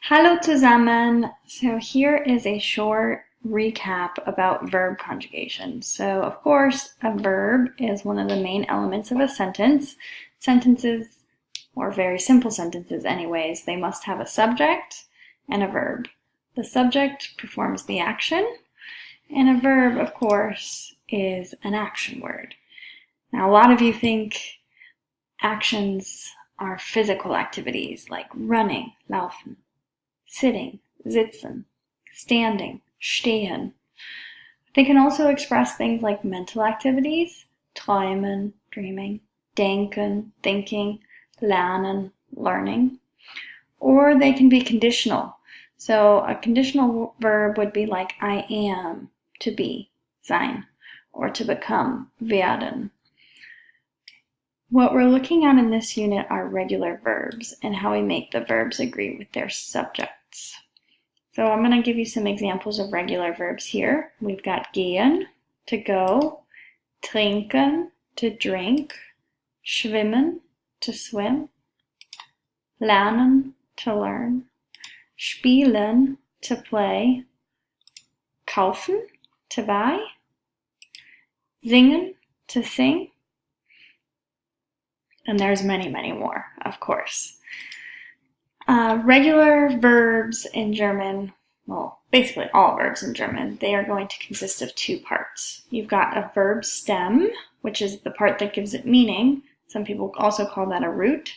Hallo zusammen! So here is a short recap about verb conjugation. So of course, a verb is one of the main elements of a sentence. Sentences, or very simple sentences anyways, they must have a subject and a verb. The subject performs the action, and a verb, of course, is an action word. Now, a lot of you think actions are physical activities like running, laufen, sitting, sitzen, standing, stehen. They can also express things like mental activities, träumen, dreaming, denken, thinking, lernen, learning. Or they can be conditional. So a conditional verb would be like I am, to be, sein, or to become, werden. What we're looking at in this unit are regular verbs and how we make the verbs agree with their subjects. So I'm going to give you some examples of regular verbs here. We've got gehen, to go, trinken, to drink, schwimmen, to swim, lernen, to learn, spielen, to play, kaufen, to buy, singen, to sing, and there's many, many more, of course. Regular verbs in German, well, basically all verbs in German, they are going to consist of two parts. You've got a verb stem, which is the part that gives it meaning. Some people also call that a root,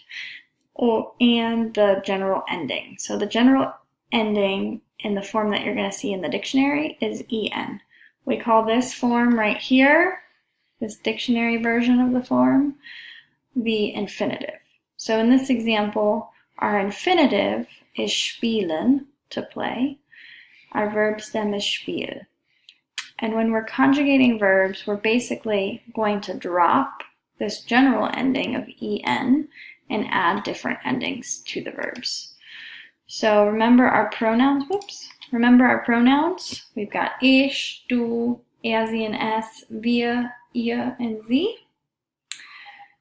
and the general ending. So the general ending in the form that you're going to see in the dictionary is en. We call this form right here, this dictionary version of the form, the infinitive. So in this example, our infinitive is spielen, to play. Our verb stem is spiel. And when we're conjugating verbs, we're basically going to drop this general ending of en and add different endings to the verbs. So remember our pronouns, We've got ich, du, er, sie, and es, wir, ihr, and sie.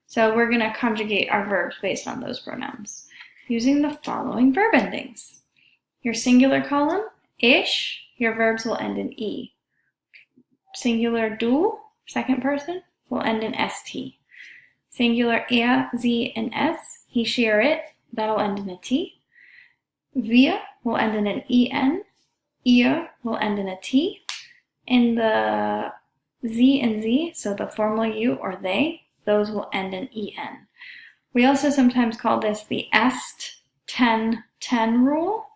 So we're going to conjugate our verbs based on those pronouns using the following verb endings. Your singular column, ich, your verbs will end in e. Singular du, second person, will end in st. Singular er, sie, and es, he, she, or it, that'll end in a t. Wir will end in an en. Ihr will end in a t. In the sie and sie, so the formal you or they, those will end in en. We also sometimes call this the est 10-10 rule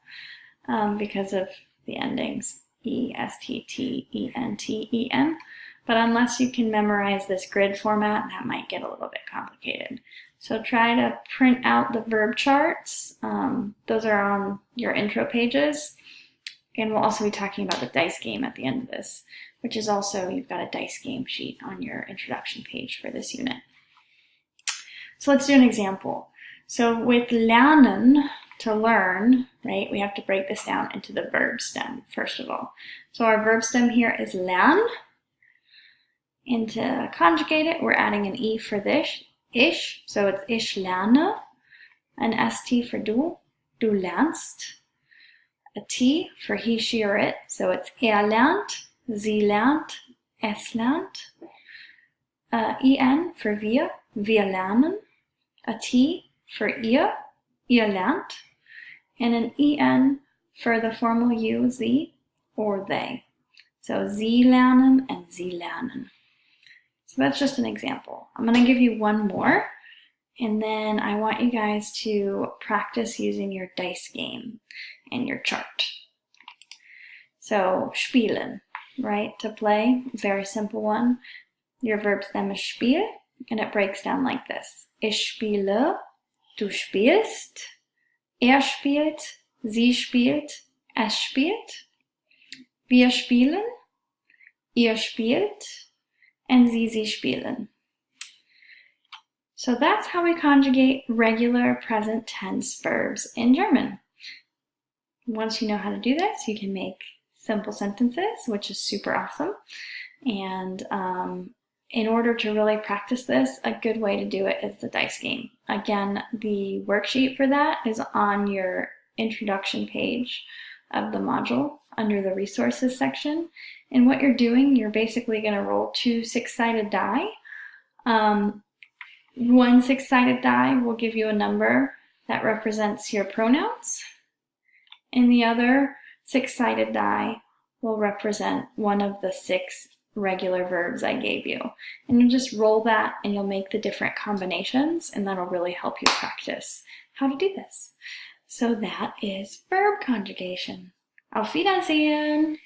because of the endings e, st, t, en. But unless you can memorize this grid format, that might get a little bit complicated. So try to print out the verb charts. Those are on your intro pages. And we'll also be talking about the dice game at the end of this, which is also, you've got a dice game sheet on your introduction page for this unit. So let's do an example. So with lernen, to learn, right, we have to break this down into the verb stem, first of all. So our verb stem here is lern. And to conjugate it, we're adding an e for this, ich. So it's ich lerne, an st for du, du lernst, a t for he, she, or it. So it's er lernt, sie lernt, es lernt. En for wir, wir lernen. A t for ihr, ihr lernt. And an en for the formal you, sie, or they. So sie lernen and sie lernen. So that's just an example. I'm going to give you one more, and then I want you guys to practice using your dice game and your chart. So spielen, right, to play, very simple one. Your verb stem is spiel, and it breaks down like this. Ich spiele, du spielst, er spielt, sie spielt, es spielt. Wir spielen, ihr spielt, and sie spielen. So that's how we conjugate regular present tense verbs in German. Once you know how to do this, you can make simple sentences, which is super awesome. And in order to really practice this, a good way to do it is the dice game. Again, the worksheet for that is on your introduction page of the module under the resources section. And what you're doing, you're basically going to roll 2 6-sided die. One 6-sided die will give you a number that represents your pronouns, and the other 6-sided die will represent one of the 6 regular verbs I gave you. And you'll just roll that and you'll make the different combinations, and that'll really help you practice how to do this. So that is verb conjugation. Auf Wiedersehen!